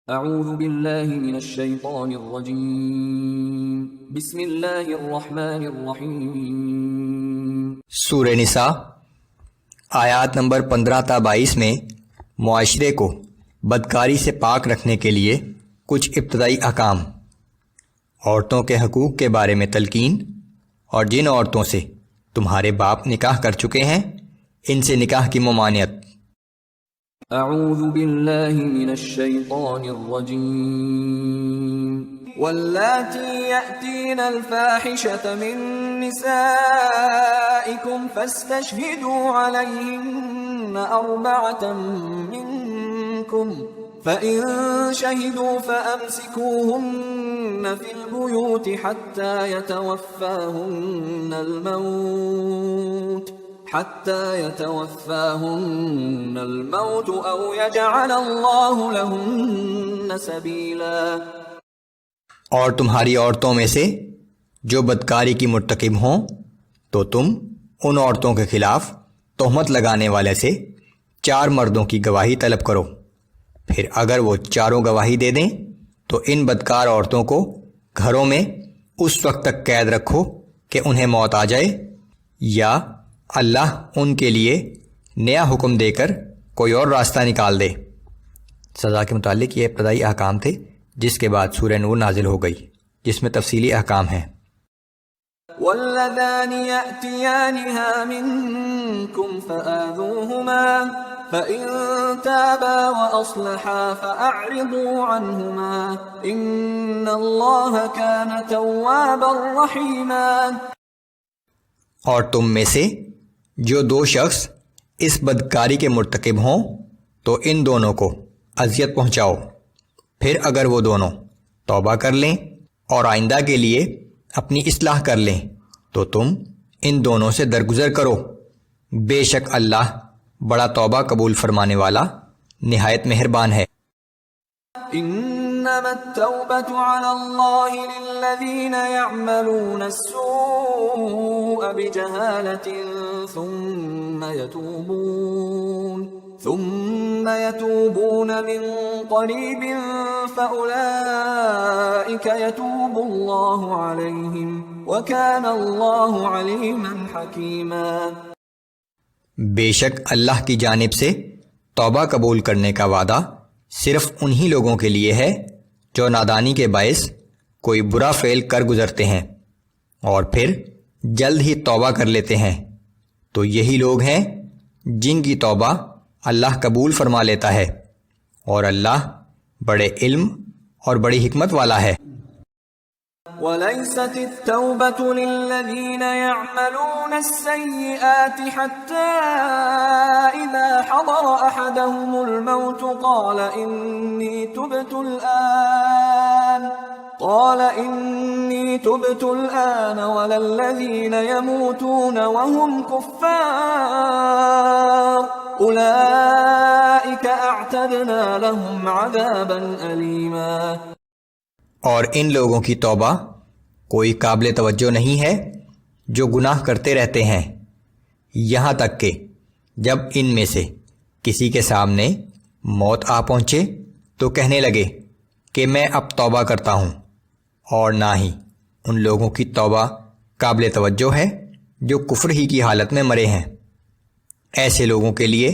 اعوذ باللہ من الشیطان الرجیم بسم اللہ الرحمن الرحیم۔ سورہ نساء آیات نمبر 15 تا 22 میں معاشرے کو بدکاری سے پاک رکھنے کے لیے کچھ ابتدائی احکام، عورتوں کے حقوق کے بارے میں تلقین، اور جن عورتوں سے تمہارے باپ نکاح کر چکے ہیں ان سے نکاح کی ممانعت۔ اعوذ باللہ من الشیطان الرجیم واللاتی یأتین الفاحشة من نسائکم فاستشہدوا علیہن اربعة منکم فَإِن شَهِدُوا فَأَمْسِكُوهُنَّ فِي الْبُيُوتِ حَتَّى يَتَوَفَّاهُنَّ الْمَوْتُ أَوْ يَجْعَلَ اللَّهُ لَهُنَّ سَبِيلًا۔ اور تمہاری عورتوں میں سے جو بدکاری کی مرتکب ہوں تو تم ان عورتوں کے خلاف تہمت لگانے والے سے 4 مردوں کی گواہی طلب کرو، پھر اگر وہ چاروں گواہی دے دیں تو ان بدکار عورتوں کو گھروں میں اس وقت تک قید رکھو کہ انہیں موت آ جائے، یا اللہ ان کے لیے نیا حکم دے کر کوئی اور راستہ نکال دے۔ سزا کے متعلق یہ ابتدائی احکام تھے، جس کے بعد سورہ نور نازل ہو گئی جس میں تفصیلی احکام ہیں۔ واللذان يأتيانها منكم فآذوهما فإن تابا وأصلحا فأعرضوا عنهما إن الله كان توابا رحيما۔ اور تم میں سے جو 2 شخص اس بدکاری کے مرتکب ہوں تو ان دونوں کو اذیت پہنچاؤ، پھر اگر وہ دونوں توبہ کر لیں اور آئندہ کے لیے اپنی اصلاح کر لیں تو تم ان دونوں سے درگزر کرو، بے شک اللہ بڑا توبہ قبول فرمانے والا نہایت مہربان ہے۔ انما التوبة على الله للذين يعملون السوء بجهالة ثم يتوبون من قريب فأولئك يتوب الله عليهم وكان الله عليما حكيما۔ بے شک اللہ کی جانب سے توبہ قبول کرنے کا وعدہ صرف انہی لوگوں کے لیے ہے جو نادانی کے باعث کوئی برا فعل کر گزرتے ہیں اور پھر جلد ہی توبہ کر لیتے ہیں، تو یہی لوگ ہیں جن کی توبہ اللہ قبول فرما لیتا ہے، اور اللہ بڑے علم اور بڑی حکمت والا ہے۔ وَلَيْسَتِ التَّوْبَةُ لِلَّذِينَ يَعْمَلُونَ السَّيِّئَاتِ حَتَّى إِذَا حَضَرَ أَحَدَهُمُ الْمَوْتُ قَالَ إِنِّي تُبْتُ الْآنَ وَلَا الَّذِينَ يَمُوتُونَ وَهُمْ كُفَّارٌ أُولَئِكَ أَعْتَدْنَا لَهُمْ عَذَابًا أَلِيمًا۔ اور ان لوگوں کی توبہ کوئی قابل توجہ نہیں ہے جو گناہ کرتے رہتے ہیں، یہاں تک کہ جب ان میں سے کسی کے سامنے موت آ پہنچے تو کہنے لگے کہ میں اب توبہ کرتا ہوں، اور نہ ہی ان لوگوں کی توبہ قابل توجہ ہے جو کفر ہی کی حالت میں مرے ہیں۔ ایسے لوگوں کے لیے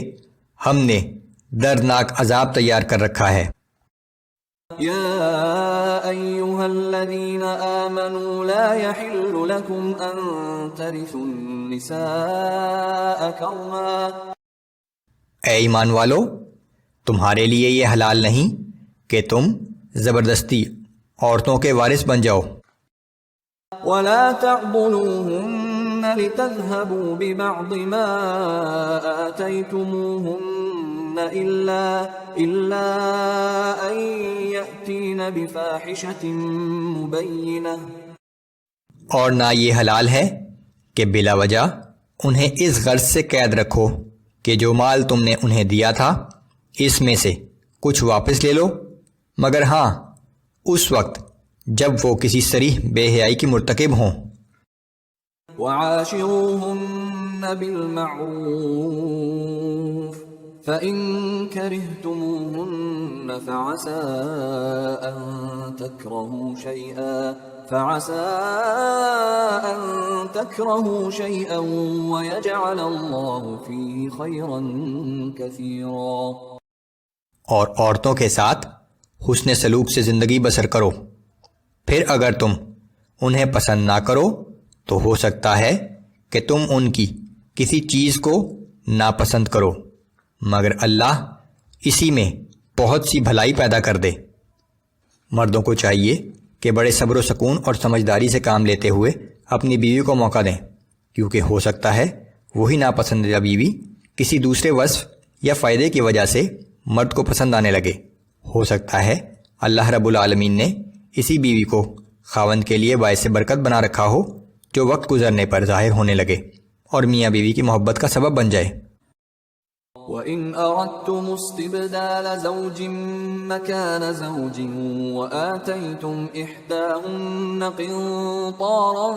ہم نے دردناک عذاب تیار کر رکھا ہے۔ يا أيها الذين آمنوا لا يحل لكم أن ترثوا النساء كرها۔ اے ایمان والو، تمہارے لیے یہ حلال نہیں کہ تم زبردستی عورتوں کے وارث بن جاؤ۔ ولا تعضلوهن لتذهبوا ببعض ما آتيتموهن إلا أن يأتين بفاحشة مبينة۔ اور نہ یہ حلال ہے کہ بلا وجہ انہیں اس غرض سے قید رکھو کہ جو مال تم نے انہیں دیا تھا اس میں سے کچھ واپس لے لو، مگر ہاں اس وقت جب وہ کسی صریح بے حیائی کی مرتکب ہوں۔ وعاشروهن بالمعروف فَإِن كَرِهْتُمُوهُنَّ فعسى أن تكرهوا شيئا ويجعل الله فيه خيرا كثيرا. اور عورتوں کے ساتھ حسن سلوک سے زندگی بسر کرو. پھر اگر تم انہیں پسند نہ کرو تو ہو سکتا ہے کہ تم ان کی کسی چیز کو ناپسند کرو، مگر اللہ اسی میں بہت سی بھلائی پیدا کر دے. مردوں کو چاہیے کہ بڑے صبر و سکون اور سمجھداری سے کام لیتے ہوئے اپنی بیوی کو موقع دیں، کیونکہ ہو سکتا ہے وہی ناپسندیدہ بیوی کسی دوسرے وصف یا فائدے کی وجہ سے مرد کو پسند آنے لگے. ہو سکتا ہے اللہ رب العالمین نے اسی بیوی کو خاوند کے لیے باعث برکت بنا رکھا ہو، جو وقت گزرنے پر ظاہر ہونے لگے اور میاں بیوی کی محبت کا سبب بن جائے. وَإِنْ أَرَدْتُمُ اسْتِبْدَالَ زَوْجٍ مَّكَانَ زَوْجٍ وَآتَيْتُمْ إِحْدَاهُنَّ قِنطَارًا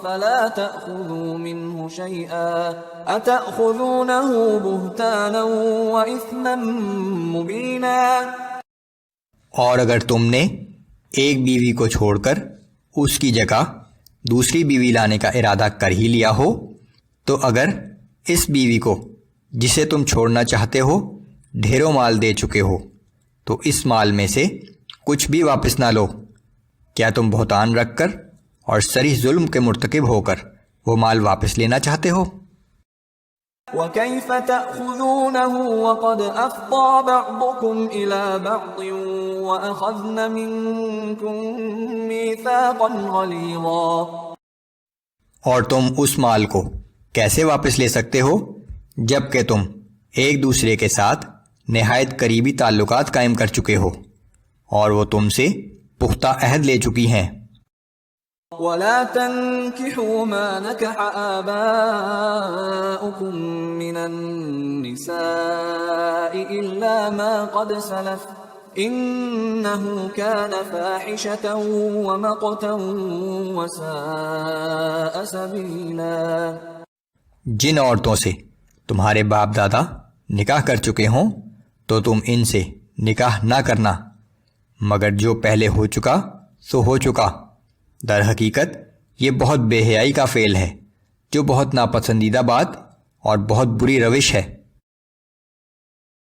فَلَا تَأْخُذُوا مِنْهُ شَيْئًا أَتَأْخُذُونَهُ بُهْتَانًا وَإِثْمًا مُّبِينًا. اور اگر تم نے ایک بیوی کو چھوڑ کر اس کی جگہ دوسری بیوی لانے کا ارادہ کر ہی لیا ہو، تو اگر اس بیوی کو جسے تم چھوڑنا چاہتے ہو ڈھیروں مال دے چکے ہو تو اس مال میں سے کچھ بھی واپس نہ لو. کیا تم بہتان رکھ کر اور صریح ظلم کے مرتکب ہو کر وہ مال واپس لینا چاہتے ہو؟ وَكَيْفَ تَأْخُذُونَهُ وَقَدْ أَفْضَىٰ بَعْضُكُمْ إِلَىٰ بَعْضٍ وَأَخَذْنَ مِنكُم مِّيثَاقًا غَلِيظًا. اور تم اس مال کو کیسے واپس لے سکتے ہو جب کہ تم ایک دوسرے کے ساتھ نہایت قریبی تعلقات قائم کر چکے ہو اور وہ تم سے پختہ عہد لے چکی ہیں. وَلَا تَنكِحُوا مَا نَكَحَ آبَاؤُكُم مِّنَ النِّسَاءِ إِلَّا مَا قَدْ سَلَفَ إِنَّهُ كَانَ فَاحِشَةً وَمَقْتًا وَسَاءَ سَبِيلًا. جن عورتوں سے تمہارے باپ دادا نکاح کر چکے ہوں تو تم ان سے نکاح نہ کرنا، مگر جو پہلے ہو چکا سو ہو چکا. در حقیقت یہ بہت بے حیائی کا فعل ہے، جو بہت ناپسندیدہ بات اور بہت بری روش ہے.